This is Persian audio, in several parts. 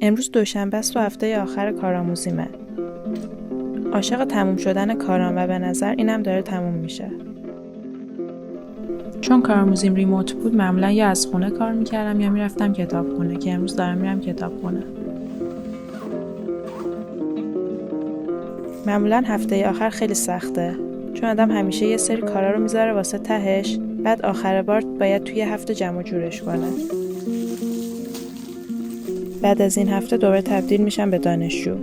امروز دوشنبه است و هفته آخر کارآموزیمه. عاشق تموم شدن کارام و به نظر اینم داره تموم میشه. چون کارآموزیم ریموت بود معمولا یا از خونه کار میکردم یا میرفتم کتابخونه که امروز دارم میرم کتابخونه. معمولا هفته آخر خیلی سخته چون آدم همیشه یه سری کارا رو میذاره واسه تهش، بعد آخر بار باید توی هفته جمع جورش کنه. بعد از این هفته دوباره تبدیل میشم به دانشجو.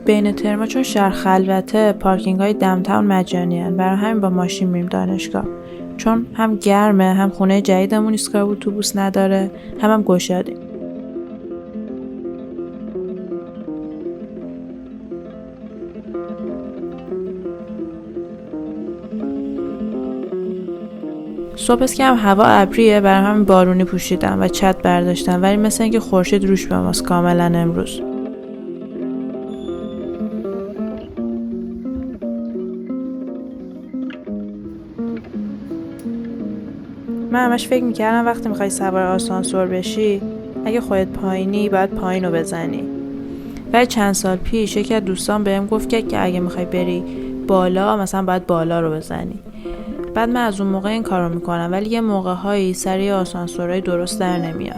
بین ترما چون شهر خلوته پارکینگ های دمتاون مجانی هن، برای همین با ماشین میریم دانشگاه. چون هم گرمه، هم خونه جدیدمون ایستگاه اتوبوس نداره، هم گشادیم. صبح که هم هوا ابریه، برای همین بارونی پوشیدم و چت برداشتم، ولی مثل اینکه خورشید روش به ماست کاملا امروز. من همش فکر میکردم وقتی میخوای سوار آسانسور بشی، اگه خودت پایینی باید پایین رو بزنی. ولی چند سال پیش یکی از دوستان بهم گفت که اگه میخوای بری بالا مثلا باید بالا رو بزنی. بعد من از اون موقع این کار رو میکنم، ولی یه موقع هایی سری آسانسورهای درست در نمیاد.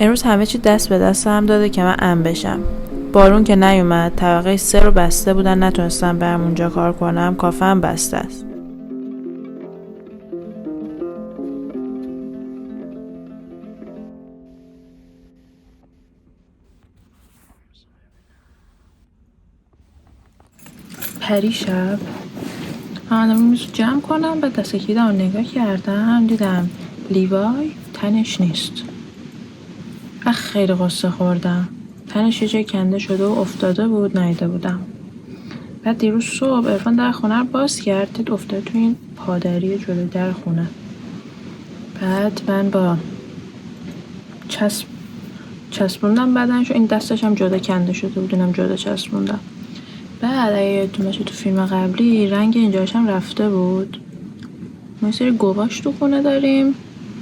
امروز همه چی دست به دست هم داده که من ام بشم. بارون که نیومد، طبقه 3 رو بسته بودن، نتونستم برم اونجا کار کنم، کافه هم بسته است. پریشب میز جمع کنم، به دست کلیدم رو نگاه کردم، دیدم لیوای تنش نیست. خیلی قصه خوردم. تنش یه جای کنده شده و افتاده بود، ندیده بودم. بعد دیروز صبح عرفان در خونه رو باز کرد، دید افتاده تو این پادری جلوی در خونه. بعد من با چسبوندم بدنشو، این دستش هم جدا کنده شده بود، اینم جدا چسبوندم. بعد اگه یادتون باشه تو فیلم قبلی رنگ اینجاش هم رفته بود. ما یه سری گواش تو خونه داریم،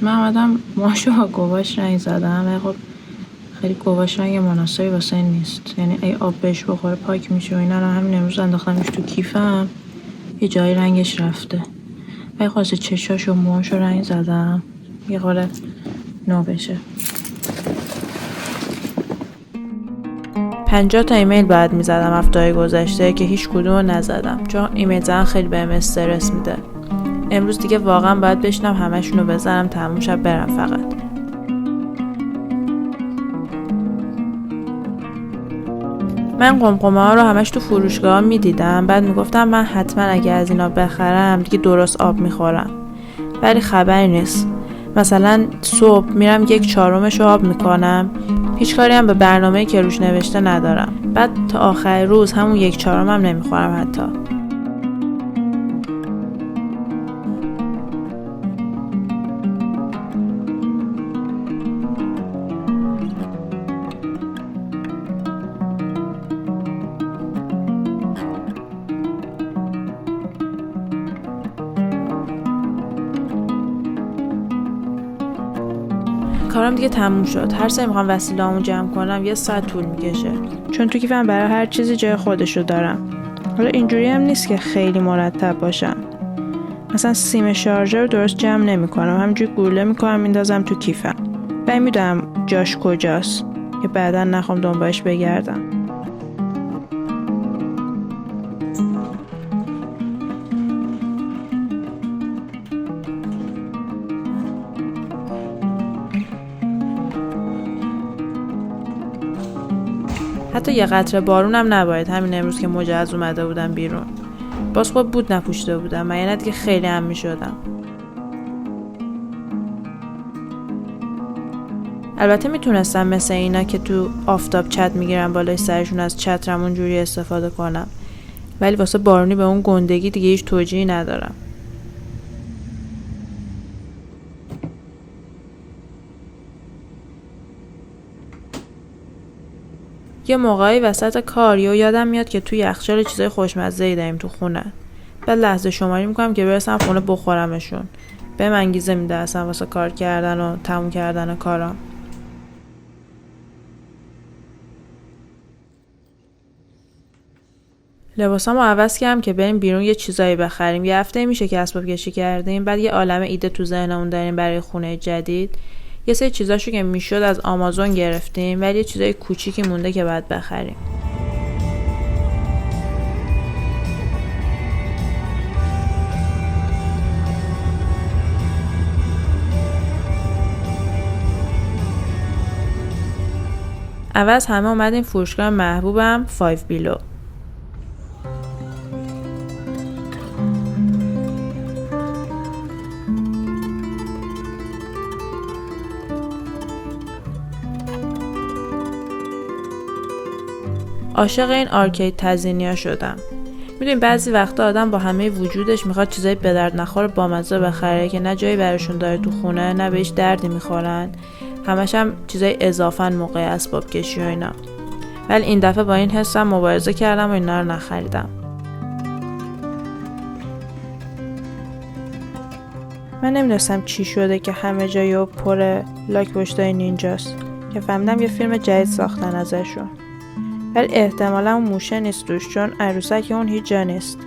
من اومدم ماشو با گواش رنگ زدم، ولی خب خیلی گواش رنگ مناسبی واسه این نیست. یعنی اگه آب بهش بخوره پاک میشه و اینا. رو همین امروز انداختمش تو کیفم، یه جایی رنگش رفته. ولی خواسته چشاش و موهاش رو رنگ زدم یه قاره نو بشه. 50 تا ایمیل بعد میزدم هفته‌های گذشته که هیچ کدوم رو نزدم، چون ایمیل زدن خیلی بهم استرس میده. امروز دیگه واقعا باید بشنم همشون رو بزنم تموم شب برم فقط. من قمقمه ها رو همش تو فروشگاه میدیدم، بعد میگفتم من حتما اگه از اینا بخرم دیگه درست آب میخورم، ولی خبری نیست. مثلا صبح میرم 1/4 رو آب میکنم، هیچ کاری هم به برنامه‌ای که روش نوشته ندارم. بعد تا آخر روز همون 1/4 هم نمیخورم حتی. کارم دیگه تموم شد. هر سری میخوام وسیله‌امو جمع کنم 1 ساعت طول میکشه، چون تو کیفم برای هر چیزی جای خودشو دارم. حالا اینجوری هم نیست که خیلی مرتب باشم. مثلا سیم شارژر رو درست جمع نمیکنم، همینجوری گوله میکنم میندازم تو کیفم و میدونم جاش کجاست که بعدا نخوام دنبالش بگردم. حتی یه قطره بارونم نباید. همین امروز که مجهز اومده بودم بیرون، باز خود بود نپوشیده بودم، من یعنی دیگه خیلی هم میشدم. البته میتونستم مثل اینا که تو آفتاب چت میگیرن بالای سرشون از چترم اونجوری استفاده کنم، ولی واسه بارونی به اون گندگی دیگه هیچ توجیهی ندارم. یه موقعی وسط کار یادم میاد که توی یخچال چیزای خوشمزه‌ای داریم تو خونه. بعد لحظه شماری میکنم که برسم خونه بخورمشون. بهم انگیزه میده اصلا واسه کار کردن و تموم کردن کارام. لباسامو عوض کردم که بریم بیرون یه چیزایی بخریم. یه هفته میشه که اسباب کشی کردیم، بعد یه عالمه ایده تو ذهنمون داریم برای خونه جدید. یه سری چیزاشو که میشد از آمازون گرفتیم، ولی یه چیزای کوچیکی مونده که بعد بخریم. اول همه اومدیم فروشگاه محبوبم 5 بیلو. عاشق این آرکید تزیینی‌ها شدم. میدونی بعضی وقتا آدم با همه وجودش میخواد چیزای به درد نخور بامزه بخره که نه جایی براشون داره تو خونه نه بهش دردی میخورن. همش هم چیزای اضافن موقع اسباب کشی و اینا. ولی این دفعه با این حسم مبارزه کردم و اینا رو نخریدم. من نمیدونستم چی شده که همه جایو پر لاک پشتای نینجاست که فهمیدم یه فیلم جدید ساختن ازشون. ولی احتمالا اون موشه نیست توش، چون عروسک اون هیچ جا نیست.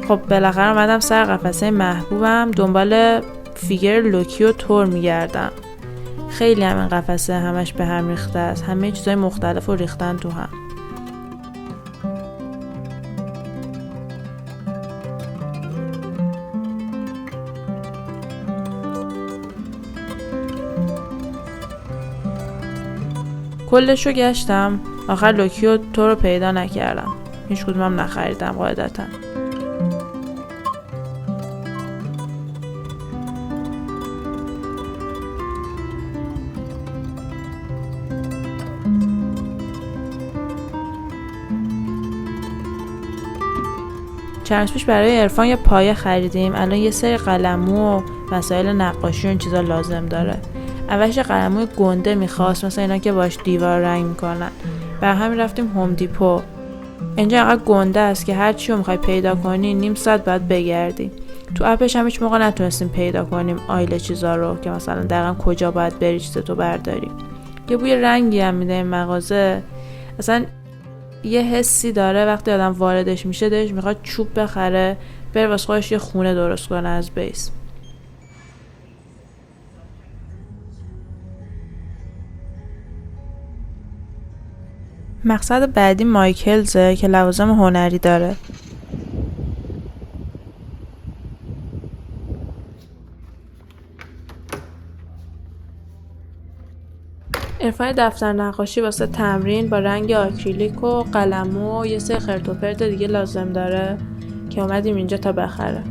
خب بالاخره اومدم سر قفسه محبوبم، دنبال فیگر لوکی و تور میگردم. خیلی هم این قفسه همش به هم ریخته است، همه چیزای مختلف رو ریختن تو هم. کلش رو گشتم، آخر لوکی و تو رو پیدا نکردم. هیچ کدومم نخریدم قاعدتا. چند روز پیش برای عرفان یه پایه خریدیم. الان یه سری قلمو و وسایل نقاشی و این چیزا لازم داره. اولش قلموی گنده میخواست، مثلا اینا که باش دیوار رنگ میکنن. برای همین رفتیم هوم دیپو. اینجا انقدر گنده است که هر چی رو میخوای پیدا کنی نیم ساعت باید بگردی. تو اپش هم هیچ موقع نتونستیم پیدا کنیم آیل چیزا رو که مثلا دقیقا کجا باید بری چیزتو برداری. یه بوی رنگی هم میده این مغازه. اصلا یه حسی داره وقتی آدم واردش میشه دلش میخواد چوب بخره بره واسه خودش یه خونه درست کنه از بیس. مقصد بعدی مایکلزه که لوازم هنری داره. عرفان دفتر نقاشی واسه تمرین با رنگ آکریلیک و قلمو و یه سری خرت و پرت دیگه لازم داره که اومدیم اینجا تا بخره.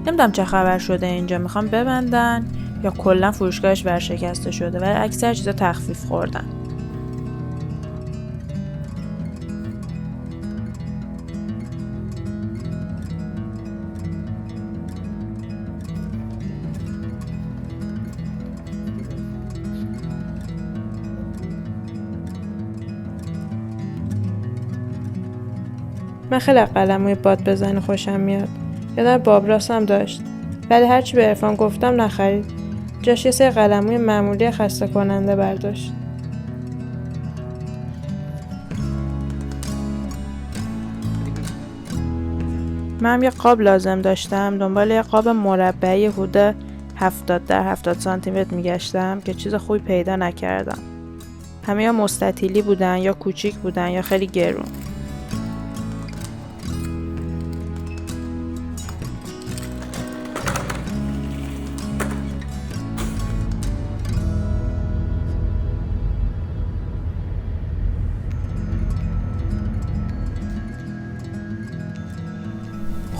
نمیدونم چه خبر شده اینجا، میخوام ببندن یا کلا فروشگاهش ورشکسته شده، ولی اکثر چیزا تخفیف خوردن. من خیلی قلموی باد بزنی خوشم میاد. یادم بابراس هم داشت، ولی هرچی به عرفان گفتم نخرید. جاش یه سری قلموی معمولی خسته کننده برداشت. من هم یه قاب لازم داشتم. دنبال یه قاب مربعی حدود 70 در 70 سانتی متر میگشتم که چیز خوبی پیدا نکردم. همه یا مستطیلی بودن یا کوچیک بودن یا خیلی گرون.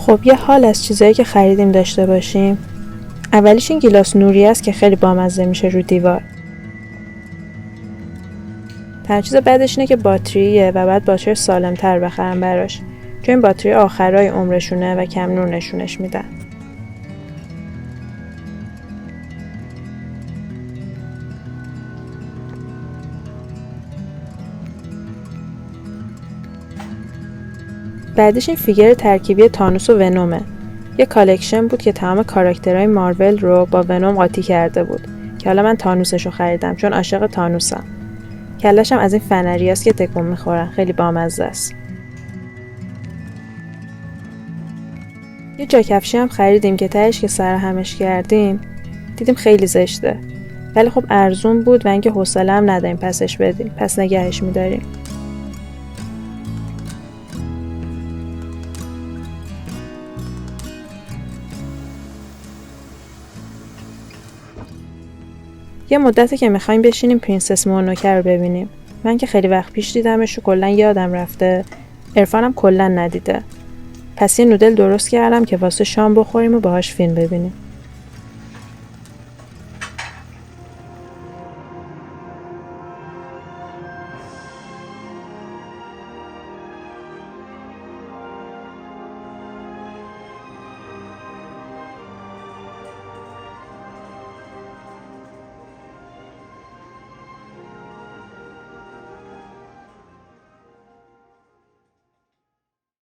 خب یه حال از چیزایی که خریدیم داشته باشیم. اولیش این گیلاس نوری است که خیلی بامزه میشه رو دیوار. تنها چیز بعدش اینه که باتریه و بعد باتری سالم‌تر بخرم براش، چون این باتری آخرای عمرشونه و کم نور نشونش میدن. بعدش این فیگر ترکیبی تانوس و ونومه. یه کالکشن بود که تمام کاراکترهای مارول رو با ونوم قاطی کرده بود که حالا من تانوسش رو خریدم چون عاشق تانوسم. کله‌شم از این فنریاست که تکون میخورن، خیلی بامزه است. یه جاکفشی هم خریدیم که تهش که سر همش کردیم دیدیم خیلی زشته، ولی خب ارزون بود و اینکه حوصله هم نداریم پسش بدیم، پس نگهش میداریم. یه مدته که میخوایم بشینیم پرنسس مونوکه رو ببینیم. من که خیلی وقت پیش دیدمش و کلا یادم رفته. عرفانم کلا ندیده. پس یه نودل درست کردم که واسه شام بخوریم و باهاش فیلم ببینیم.